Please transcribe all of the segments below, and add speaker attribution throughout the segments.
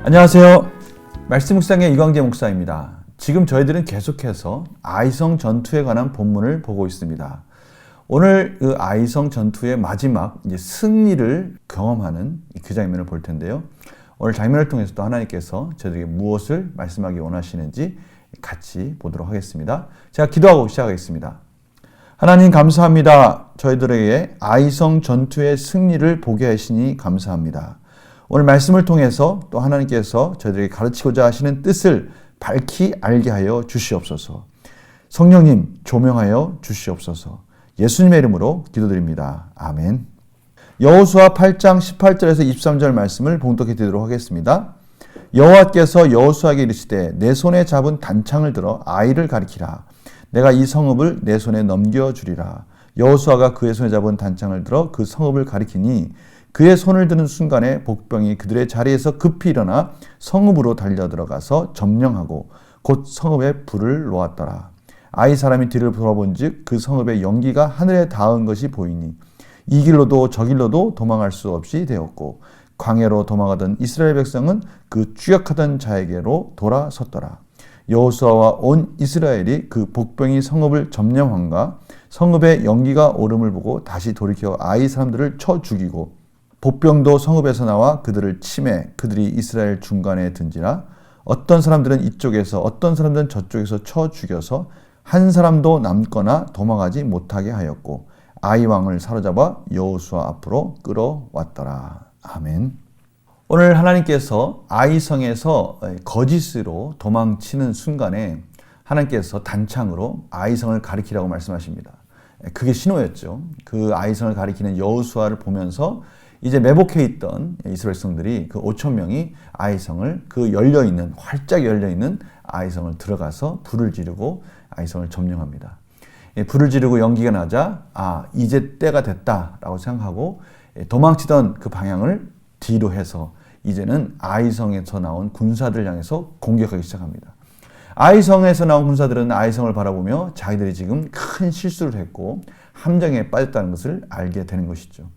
Speaker 1: 안녕하세요. 말씀 묵상의 이광재 목사입니다. 지금 저희들은 계속해서 아이성 전투에 관한 본문을 보고 있습니다. 오늘 그 아이성 전투의 마지막 승리를 경험하는 그 장면을 볼 텐데요. 오늘 장면을 통해서 또 하나님께서 저희들에게 무엇을 말씀하기 원하시는지 같이 보도록 하겠습니다. 제가 기도하고 시작하겠습니다. 하나님 감사합니다. 저희들에게 아이성 전투의 승리를 보게 하시니 감사합니다. 오늘 말씀을 통해서 또 하나님께서 저희들에게 가르치고자 하시는 뜻을 밝히 알게 하여 주시옵소서. 성령님 조명하여 주시옵소서. 예수님의 이름으로 기도드립니다. 아멘. 여호수아 8장 18절에서 23절 말씀을 봉독해 드리도록 하겠습니다. 여호와께서 여호수아에게 이르시되 내 손에 잡은 단창을 들어 아이를 가리키라. 내가 이 성읍을 내 손에 넘겨주리라. 여호수아가 그의 손에 잡은 단창을 들어 그 성읍을 가리키니 그의 손을 드는 순간에 복병이 그들의 자리에서 급히 일어나 성읍으로 달려들어가서 점령하고 곧 성읍에 불을 놓았더라. 아이 사람이 뒤를 돌아본즉 그 성읍의 연기가 하늘에 닿은 것이 보이니 이 길로도 저 길로도 도망할 수 없이 되었고 광야로 도망하던 이스라엘 백성은 그 추격하던 자에게로 돌아섰더라. 여호수아와 온 이스라엘이 그 복병이 성읍을 점령한가 성읍의 연기가 오름을 보고 다시 돌이켜 아이 사람들을 쳐 죽이고 복병도 성읍에서 나와 그들을 치매 그들이 이스라엘 중간에 든지라. 어떤 사람들은 이쪽에서 어떤 사람들은 저쪽에서 쳐 죽여서 한 사람도 남거나 도망하지 못하게 하였고 아이 왕을 사로잡아 여호수아 앞으로 끌어왔더라. 아멘. 오늘 하나님께서 아이성에서 거짓으로 도망치는 순간에 하나님께서 단창으로 아이성을 가리키라고 말씀하십니다. 그게 신호였죠. 그 아이성을 가리키는 여호수아를 보면서 이제 매복해 있던 이스라엘 백성들이 그 5천 명이 아이성을 그 열려있는 활짝 열려있는 아이성을 들어가서 불을 지르고 아이성을 점령합니다. 불을 지르고 연기가 나자 이제 때가 됐다라고 생각하고 도망치던 그 방향을 뒤로 해서 이제는 아이성에서 나온 군사들을 향해서 공격하기 시작합니다. 아이성에서 나온 군사들은 아이성을 바라보며 자기들이 지금 큰 실수를 했고 함정에 빠졌다는 것을 알게 되는 것이죠.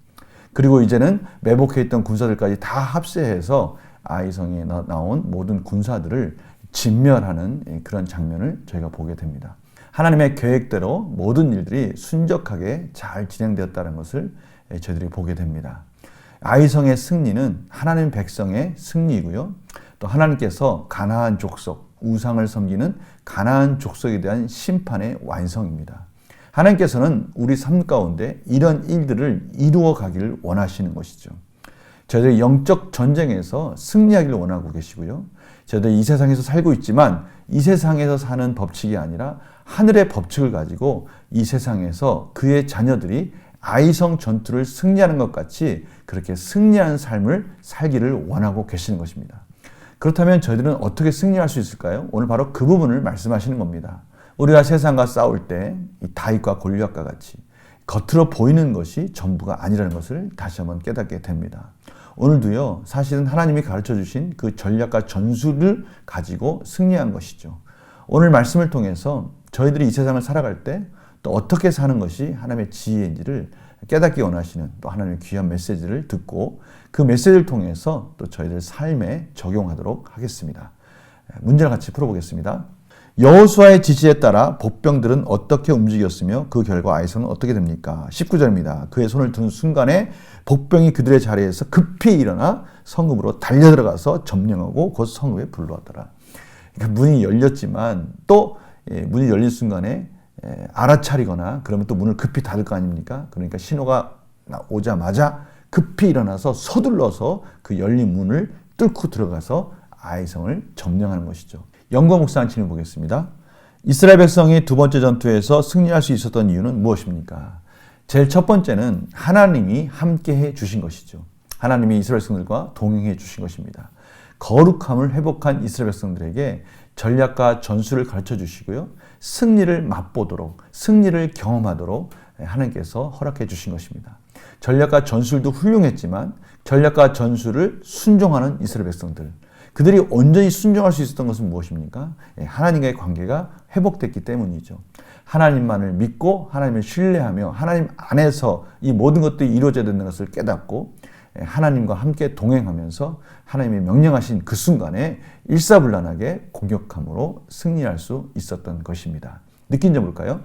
Speaker 1: 그리고 이제는 매복해 있던 군사들까지 다 합세해서 아이성에 나온 모든 군사들을 진멸하는 그런 장면을 저희가 보게 됩니다. 하나님의 계획대로 모든 일들이 순적하게 잘 진행되었다는 것을 저희들이 보게 됩니다. 아이성의 승리는 하나님 백성의 승리이고요. 또 하나님께서 가나안 족속, 우상을 섬기는 가나안 족속에 대한 심판의 완성입니다. 하나님께서는 우리 삶 가운데 이런 일들을 이루어 가기를 원하시는 것이죠. 저희들이 영적 전쟁에서 승리하기를 원하고 계시고요. 저희들이 이 세상에서 살고 있지만 이 세상에서 사는 법칙이 아니라 하늘의 법칙을 가지고 이 세상에서 그의 자녀들이 아이성 전투를 승리하는 것 같이 그렇게 승리하는 삶을 살기를 원하고 계시는 것입니다. 그렇다면 저희들은 어떻게 승리할 수 있을까요? 오늘 바로 그 부분을 말씀하시는 겁니다. 우리가 세상과 싸울 때 다윗과 골리앗과 같이 겉으로 보이는 것이 전부가 아니라는 것을 다시 한번 깨닫게 됩니다. 오늘도요, 사실은 하나님이 가르쳐 주신 그 전략과 전술을 가지고 승리한 것이죠. 오늘 말씀을 통해서 저희들이 이 세상을 살아갈 때 또 어떻게 사는 것이 하나님의 지혜인지를 깨닫기 원하시는 또 하나님의 귀한 메시지를 듣고 그 메시지를 통해서 또 저희들 삶에 적용하도록 하겠습니다. 문제를 같이 풀어보겠습니다. 여호수아의 지시에 따라 복병들은 어떻게 움직였으며 그 결과 아이성은 어떻게 됩니까? 19절입니다. 그의 손을 드는 순간에 복병이 그들의 자리에서 급히 일어나 성읍으로 달려들어가서 점령하고 곧 성읍에 불을 놓았더라. 그러니까 문이 열렸지만 또 문이 열린 순간에 알아차리거나 그러면 또 문을 급히 닫을 거 아닙니까? 그러니까 신호가 오자마자 급히 일어나서 서둘러서 그 열린 문을 뚫고 들어가서 아이성을 점령하는 것이죠. 영과 묵상한 질문 보겠습니다. 이스라엘 백성이 두 번째 전투에서 승리할 수 있었던 이유는 무엇입니까? 제일 첫 번째는 하나님이 함께해 주신 것이죠. 하나님이 이스라엘 백성들과 동행해 주신 것입니다. 거룩함을 회복한 이스라엘 백성들에게 전략과 전술을 가르쳐 주시고요. 승리를 맛보도록, 승리를 경험하도록 하나님께서 허락해 주신 것입니다. 전략과 전술도 훌륭했지만 전략과 전술을 순종하는 이스라엘 백성들, 그들이 온전히 순종할 수 있었던 것은 무엇입니까? 하나님과의 관계가 회복됐기 때문이죠. 하나님만을 믿고 하나님을 신뢰하며 하나님 안에서 이 모든 것들이 이루어져야 되는 것을 깨닫고 하나님과 함께 동행하면서 하나님이 명령하신 그 순간에 일사불란하게 공격함으로 승리할 수 있었던 것입니다. 느낀 점 볼까요?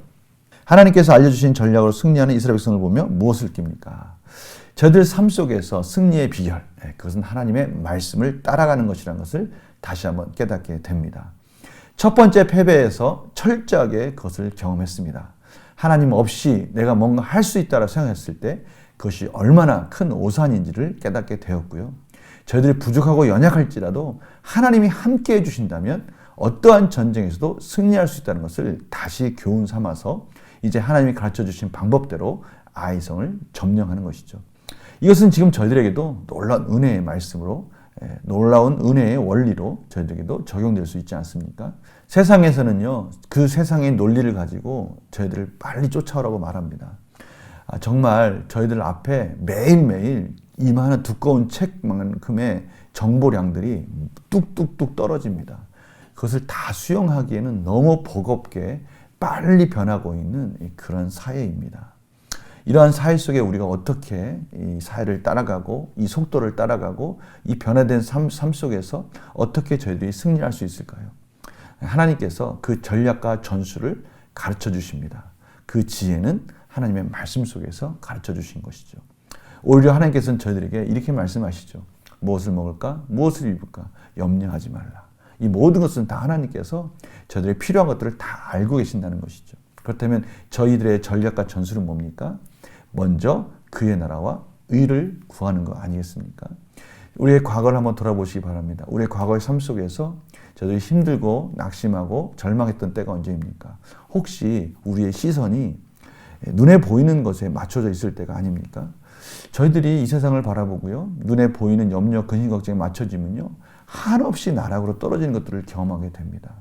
Speaker 1: 하나님께서 알려주신 전략으로 승리하는 이스라엘 백성을 보며 무엇을 느낍니까? 저들 삶 속에서 승리의 비결, 그것은 하나님의 말씀을 따라가는 것이라는 것을 다시 한번 깨닫게 됩니다. 첫 번째 패배에서 철저하게 그것을 경험했습니다. 하나님 없이 내가 뭔가 할 수 있다고 생각했을 때 그것이 얼마나 큰 오산인지를 깨닫게 되었고요. 저희들이 부족하고 연약할지라도 하나님이 함께 해주신다면 어떠한 전쟁에서도 승리할 수 있다는 것을 다시 교훈 삼아서 이제 하나님이 가르쳐주신 방법대로 아이성을 점령하는 것이죠. 이것은 지금 저희들에게도 놀라운 은혜의 말씀으로 놀라운 은혜의 원리로 저희들에게도 적용될 수 있지 않습니까? 세상에서는요, 그 세상의 논리를 가지고 저희들을 빨리 쫓아오라고 말합니다. 정말 저희들 앞에 매일매일 이만한 두꺼운 책만큼의 정보량들이 뚝뚝뚝 떨어집니다. 그것을 다 수용하기에는 너무 버겁게 빨리 변하고 있는 그런 사회입니다. 이러한 사회 속에 우리가 어떻게 이 사회를 따라가고 이 속도를 따라가고 이 변화된 삶 속에서 어떻게 저희들이 승리할 수 있을까요? 하나님께서 그 전략과 전술을 가르쳐 주십니다. 그 지혜는 하나님의 말씀 속에서 가르쳐 주신 것이죠. 오히려 하나님께서는 저희들에게 이렇게 말씀하시죠. 무엇을 먹을까? 무엇을 입을까? 염려하지 말라. 이 모든 것은 다 하나님께서 저희들의 필요한 것들을 다 알고 계신다는 것이죠. 그렇다면 저희들의 전략과 전술은 뭡니까? 먼저 그의 나라와 의를 구하는 거 아니겠습니까? 우리의 과거를 한번 돌아보시기 바랍니다. 우리의 과거의 삶 속에서 저희들이 힘들고 낙심하고 절망했던 때가 언제입니까? 혹시 우리의 시선이 눈에 보이는 것에 맞춰져 있을 때가 아닙니까? 저희들이 이 세상을 바라보고요. 눈에 보이는 염려, 근심, 걱정에 맞춰지면요. 한없이 나락으로 떨어지는 것들을 경험하게 됩니다.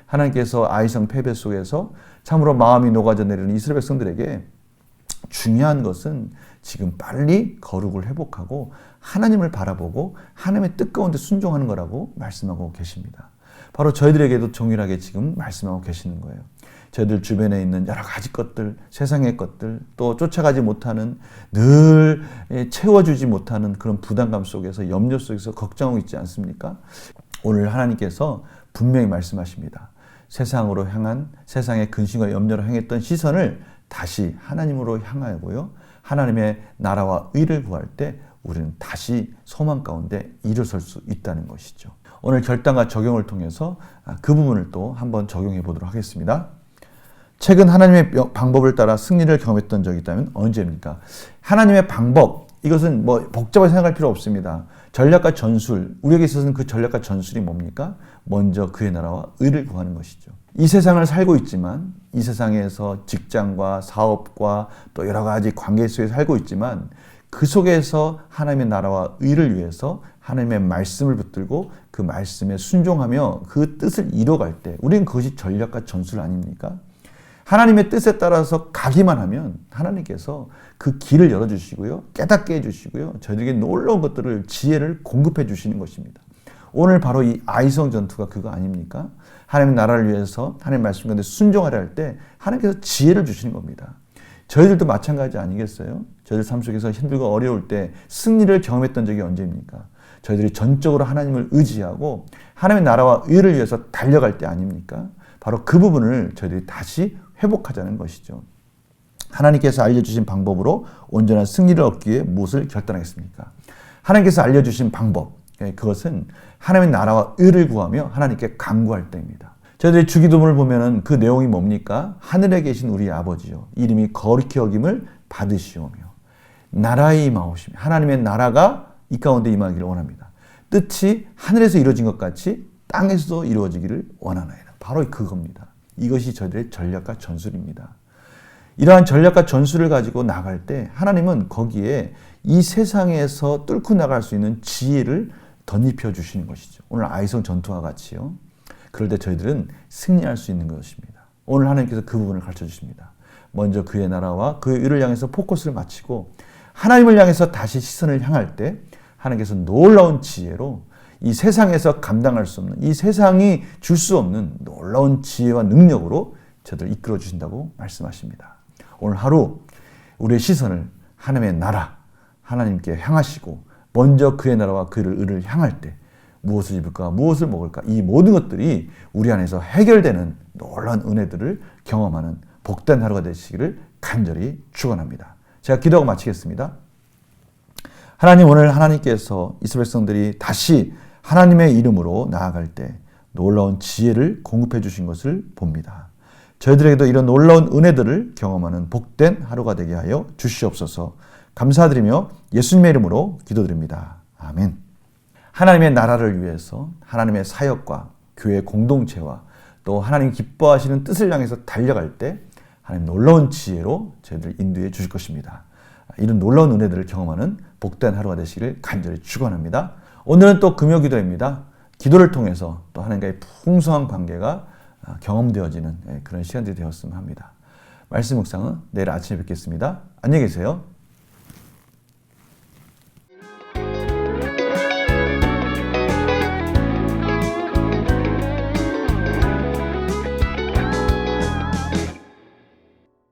Speaker 1: 하나님께서 아이성 패배 속에서 참으로 마음이 녹아져 내리는 이스라엘 백성들에게 중요한 것은 지금 빨리 거룩을 회복하고 하나님을 바라보고 하나님의 뜻 가운데 순종하는 거라고 말씀하고 계십니다. 바로 저희들에게도 동일하게 지금 말씀하고 계시는 거예요. 저희들 주변에 있는 여러 가지 것들, 세상의 것들, 또 쫓아가지 못하는 늘 채워주지 못하는 그런 부담감 속에서 염려 속에서 걱정하고 있지 않습니까? 오늘 하나님께서 분명히 말씀하십니다. 세상으로 향한 세상의 근심과 염려로 향했던 시선을 다시 하나님으로 향하고요. 하나님의 나라와 의를 구할 때 우리는 다시 소망 가운데 일어설 수 있다는 것이죠. 오늘 결단과 적용을 통해서 그 부분을 또 한번 적용해 보도록 하겠습니다. 최근 하나님의 방법을 따라 승리를 경험했던 적이 있다면 언제입니까? 하나님의 방법, 이것은 뭐 복잡하게 생각할 필요 없습니다. 전략과 전술, 우리에게 있어서는 그 전략과 전술이 뭡니까? 먼저 그의 나라와 의를 구하는 것이죠. 이 세상을 살고 있지만 이 세상에서 직장과 사업과 또 여러 가지 관계 속에 살고 있지만 그 속에서 하나님의 나라와 의를 위해서 하나님의 말씀을 붙들고 그 말씀에 순종하며 그 뜻을 이뤄갈 때 우리는 그것이 전략과 전술 아닙니까? 하나님의 뜻에 따라서 가기만 하면 하나님께서 그 길을 열어주시고요. 깨닫게 해주시고요. 저희들에게 놀라운 것들을 지혜를 공급해 주시는 것입니다. 오늘 바로 이 아이성 전투가 그거 아닙니까? 하나님의 나라를 위해서 하나님의 말씀 가운데 순종하려 할 때 하나님께서 지혜를 주시는 겁니다. 저희들도 마찬가지 아니겠어요? 저희들 삶 속에서 힘들고 어려울 때 승리를 경험했던 적이 언제입니까? 저희들이 전적으로 하나님을 의지하고 하나님의 나라와 의를 위해서 달려갈 때 아닙니까? 바로 그 부분을 저희들이 다시 회복하자는 것이죠. 하나님께서 알려주신 방법으로 온전한 승리를 얻기 위해 무엇을 결단하겠습니까? 하나님께서 알려주신 방법, 그것은 하나님의 나라와 의를 구하며 하나님께 간구할 때입니다. 저희들이 주기도문을 보면은 그 내용이 뭡니까? 하늘에 계신 우리 아버지요, 이름이 거룩히 여김을 받으시오며 나라의 임하오시며, 하나님의 나라가 이 가운데 임하기를 원합니다. 뜻이 하늘에서 이루어진 것 같이 땅에서도 이루어지기를 원하나이다. 바로 그겁니다. 이것이 저희들의 전략과 전술입니다. 이러한 전략과 전술을 가지고 나갈 때 하나님은 거기에 이 세상에서 뚫고 나갈 수 있는 지혜를 덧입혀 주시는 것이죠. 오늘 아이성 전투와 같이요. 그럴 때 저희들은 승리할 수 있는 것입니다. 오늘 하나님께서 그 부분을 가르쳐 주십니다. 먼저 그의 나라와 그의 의를 향해서 포커스를 맞추고 하나님을 향해서 다시 시선을 향할 때 하나님께서 놀라운 지혜로 이 세상에서 감당할 수 없는, 이 세상이 줄 수 없는 놀라운 지혜와 능력으로 저들을 이끌어 주신다고 말씀하십니다. 오늘 하루 우리의 시선을 하나님의 나라, 하나님께 향하시고 먼저 그의 나라와 그의 의를 향할 때 무엇을 입을까, 무엇을 먹을까, 이 모든 것들이 우리 안에서 해결되는 놀라운 은혜들을 경험하는 복된 하루가 되시기를 간절히 축원합니다. 제가 기도하고 마치겠습니다. 하나님, 오늘 하나님께서 이스라엘 백성들이 다시 하나님의 이름으로 나아갈 때 놀라운 지혜를 공급해 주신 것을 봅니다. 저희들에게도 이런 놀라운 은혜들을 경험하는 복된 하루가 되게 하여 주시옵소서. 감사드리며 예수님의 이름으로 기도드립니다. 아멘. 하나님의 나라를 위해서 하나님의 사역과 교회 공동체와 또 하나님 기뻐하시는 뜻을 향해서 달려갈 때 하나님 놀라운 지혜로 저희들 인도해 주실 것입니다. 이런 놀라운 은혜들을 경험하는 복된 하루가 되시기를 간절히 축원합니다. 오늘은 또 금요 기도입니다. 기도를 통해서 또 하나님과의 풍성한 관계가 경험되어지는 그런 시간들이 되었으면 합니다. 말씀 묵상은 내일 아침에 뵙겠습니다. 안녕히 계세요.